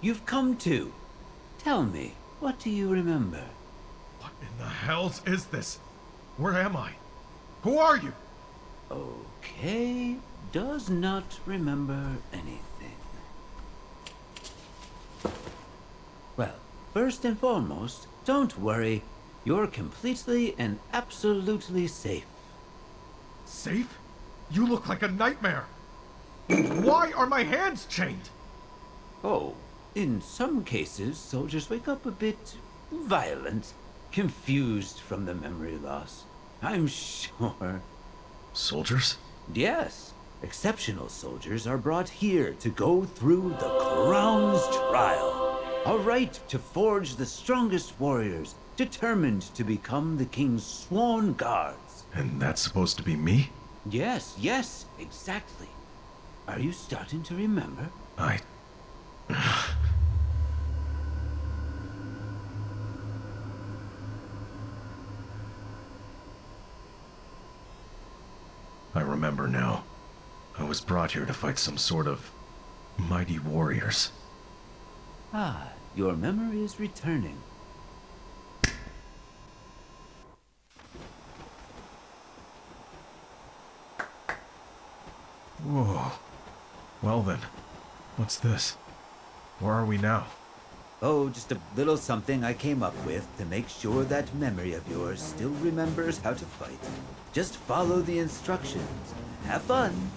You've come to. Tell me, what do you remember? What in the hells is this? Where am I? Who are you? Okay, does not remember anything. Well, first and foremost, don't worry. You're completely and absolutely safe. Safe? You look like a nightmare. Why are my hands chained? Oh, in some cases, soldiers wake up a bit violent, confused from the memory loss. I'm sure. Soldiers? Yes, exceptional soldiers are brought here to go through the Crown's trial. A right to forge the strongest warriors, determined to become the King's sworn guards. And that's supposed to be me? Yes, exactly. Are you starting to remember? I remember now. I was brought here to fight some sort of mighty warriors. Ah, your memory is returning. Whoa. Well then, what's this? Where are we now? Oh, just a little something I came up with to make sure that memory of yours still remembers how to fight. Just follow the instructions. Have fun.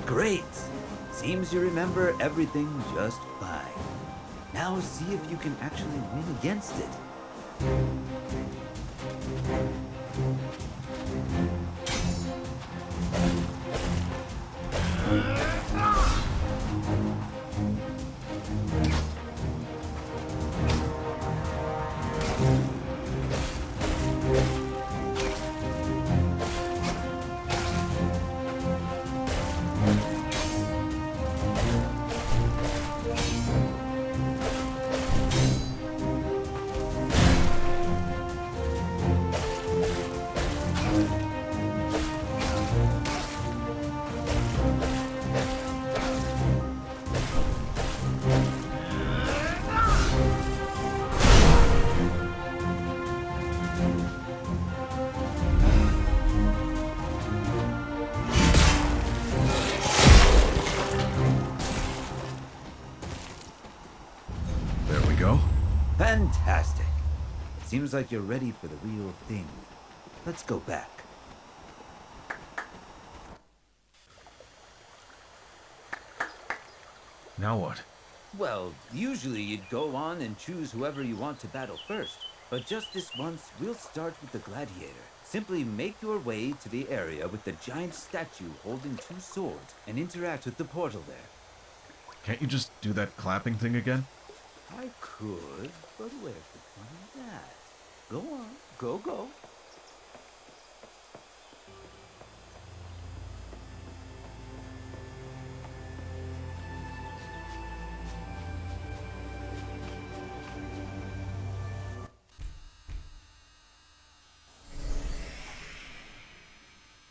Great! Seems you remember everything just fine. Now see if you can actually win against it. we go? Fantastic. It seems like you're ready for the real thing. Let's go back. Now what? Well, usually you'd go on and choose whoever you want to battle first. But just this once, we'll start with the gladiator. Simply make your way to the area with the giant statue holding two swords and interact with the portal there. Can't you just do that clapping thing again? I could, but where's the fun in that? Go on, go.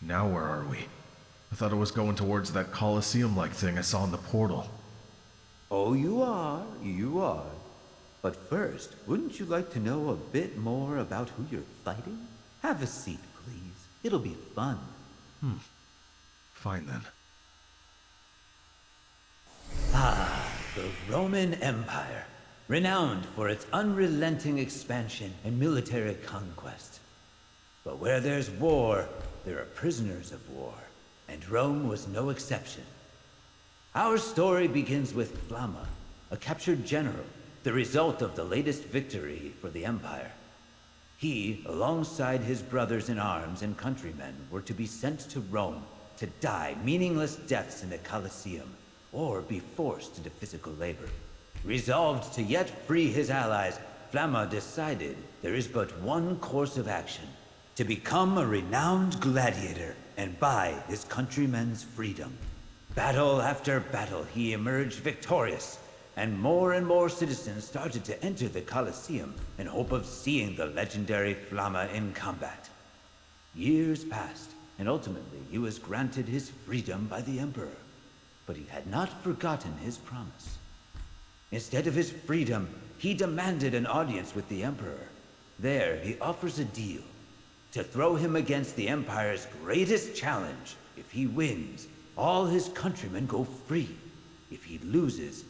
Now where are we? I thought I was going towards that Colosseum-like thing I saw in the portal. Oh, you are. But first, wouldn't you like to know a bit more about who you're fighting? Have a seat, please. It'll be fun. Fine then. The Roman Empire, renowned for its unrelenting expansion and military conquest. But where there's war, there are prisoners of war, and Rome was no exception. Our story begins with Flamma, a captured general, the result of the latest victory for the Empire. He, alongside his brothers in arms and countrymen, were to be sent to Rome to die meaningless deaths in the Colosseum, or be forced into physical labor. Resolved to yet free his allies, Flamma decided there is but one course of action: to become a renowned gladiator and buy his countrymen's freedom. Battle after battle, he emerged victorious, and more citizens started to enter the Colosseum in hope of seeing the legendary Flamma in combat. Years passed, and ultimately he was granted his freedom by the Emperor. But he had not forgotten his promise. Instead of his freedom, he demanded an audience with the Emperor. There, he offers a deal: to throw him against the Empire's greatest challenge. If he wins, all his countrymen go free. If he loses,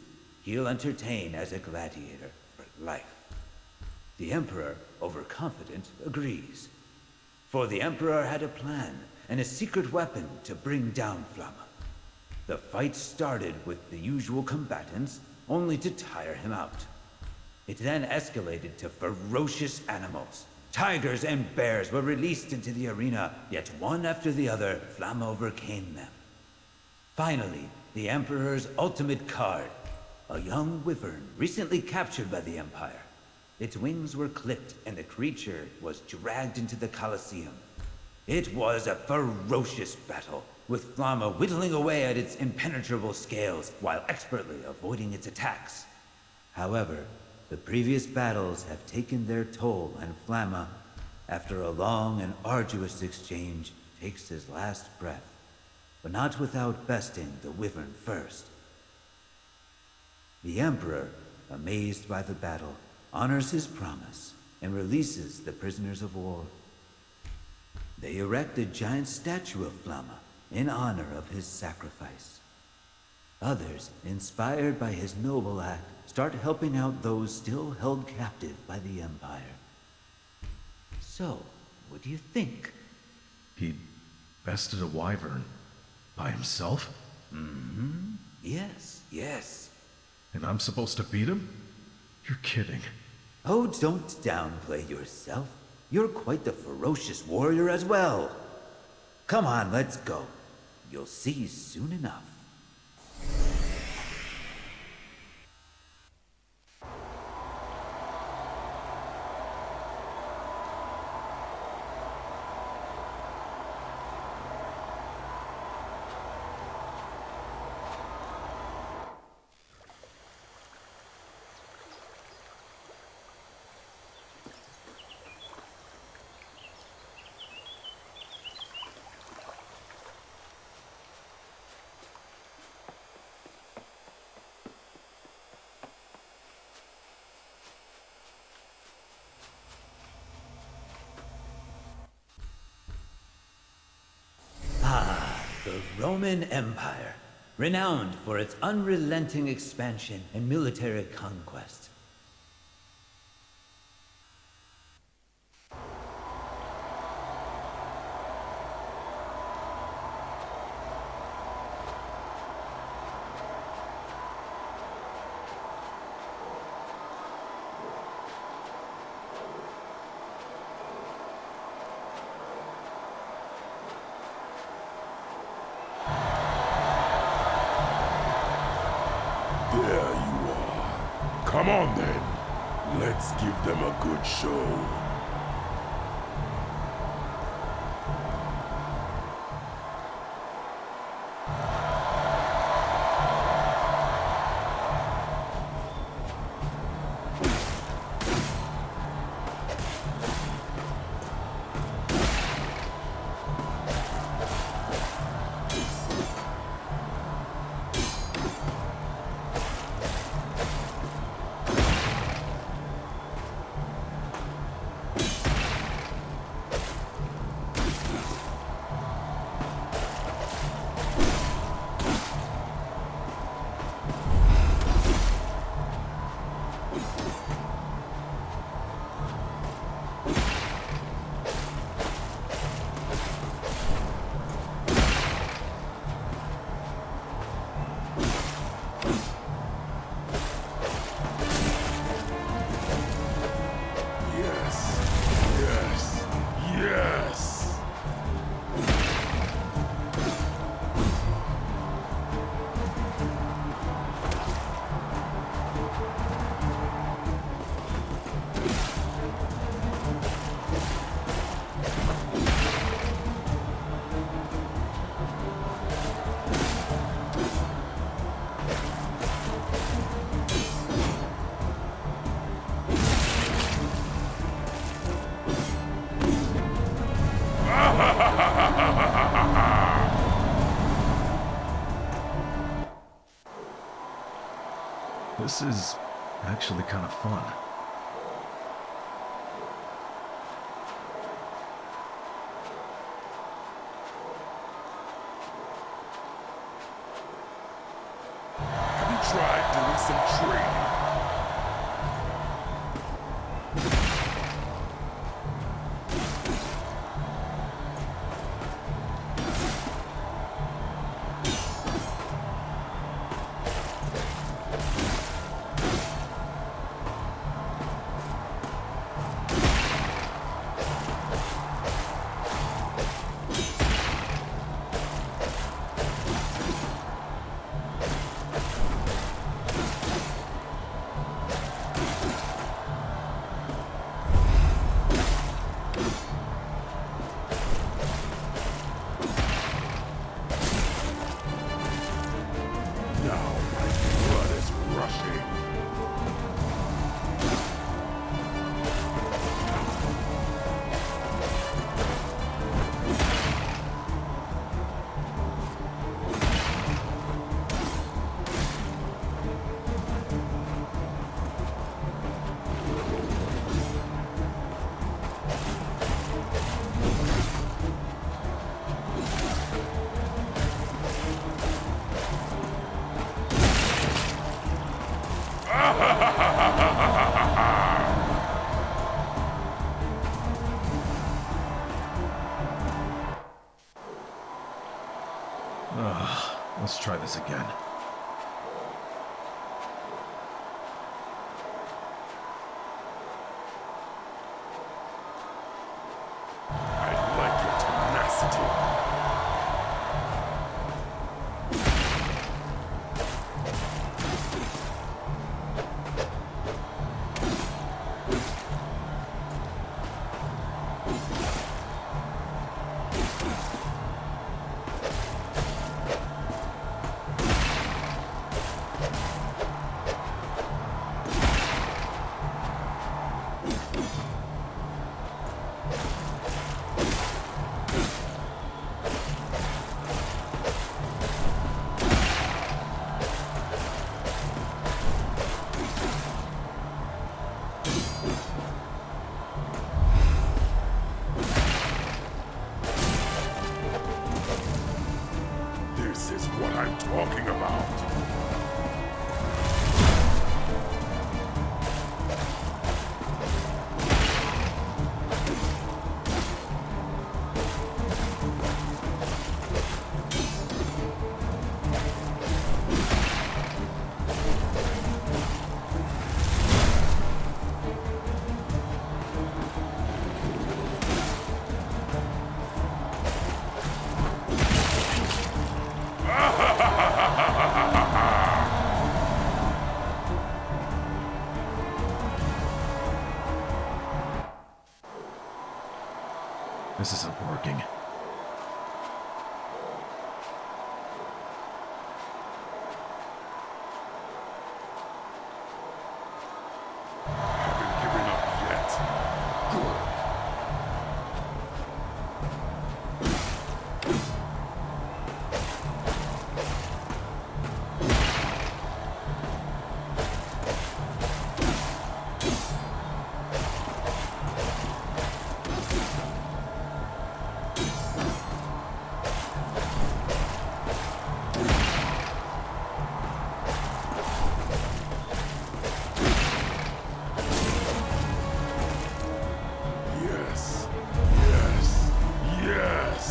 he'll entertain as a gladiator for life. The Emperor, overconfident, agrees. For the Emperor had a plan and a secret weapon to bring down Flamma. The fight started with the usual combatants, only to tire him out. It then escalated to ferocious animals. Tigers and bears were released into the arena, yet one after the other, Flamma overcame them. Finally, the Emperor's ultimate card, a young wyvern recently captured by the Empire. Its wings were clipped and the creature was dragged into the Colosseum. It was a ferocious battle, with Flamma whittling away at its impenetrable scales while expertly avoiding its attacks. However, the previous battles have taken their toll, and Flamma, after a long and arduous exchange, takes his last breath, but not without besting the wyvern first. The Emperor, amazed by the battle, honors his promise and releases the prisoners of war. They erect a giant statue of Flamma in honor of his sacrifice. Others, inspired by his noble act, start helping out those still held captive by the Empire. So, what do you think? He bested a wyvern by himself? Yes. And I'm supposed to beat him? You're kidding. Oh, don't downplay yourself. You're quite the ferocious warrior as well. Come on, let's go. You'll see soon enough. The Roman Empire, renowned for its unrelenting expansion and military conquest. Come on then. Let's give them a good show. Yes! This is actually kind of fun. Have you tried doing some training? Now my blood is rushing. Let's try this again. I like your tenacity. This is what I'm talking about. This isn't working. Haven't given up yet. Good. Yes. Yes. Yes.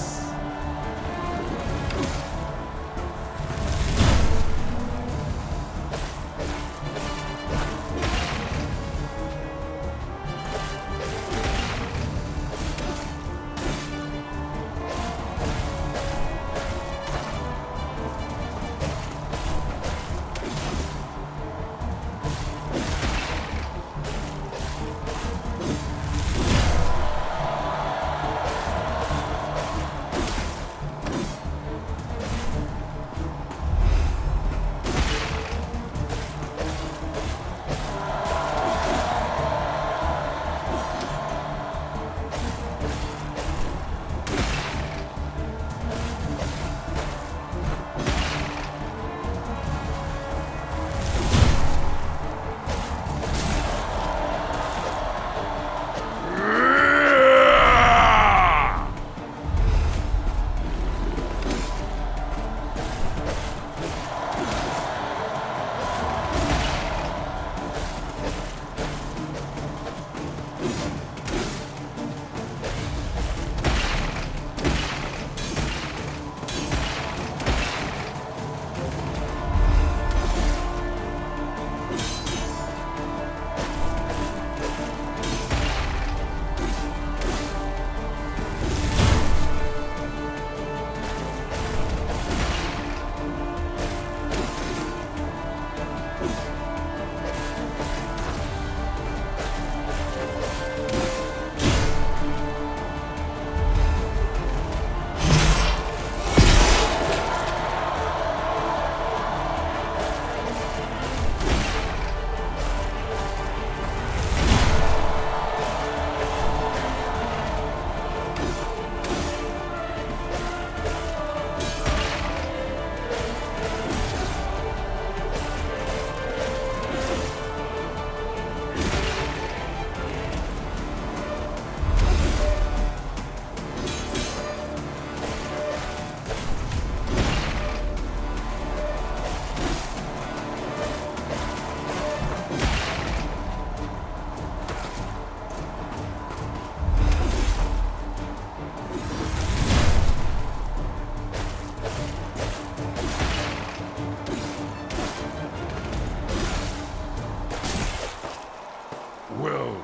Well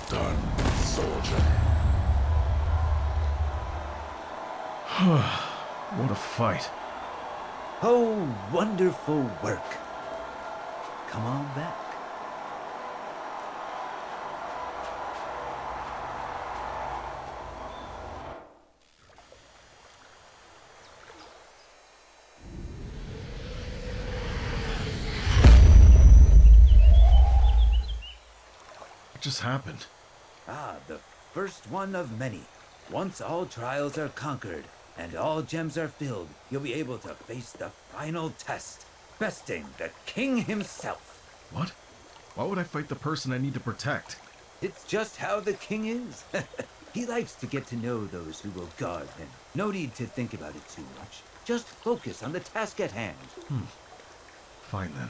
done, soldier. What a fight. Oh, wonderful work. Come on back. What just happened? Ah, the first one of many. Once all trials are conquered and all gems are filled, you'll be able to face the final test, besting the king himself. What? Why would I fight the person I need to protect? It's just how the king is. He likes to get to know those who will guard him. No need to think about it too much. Just focus on the task at hand. Fine then.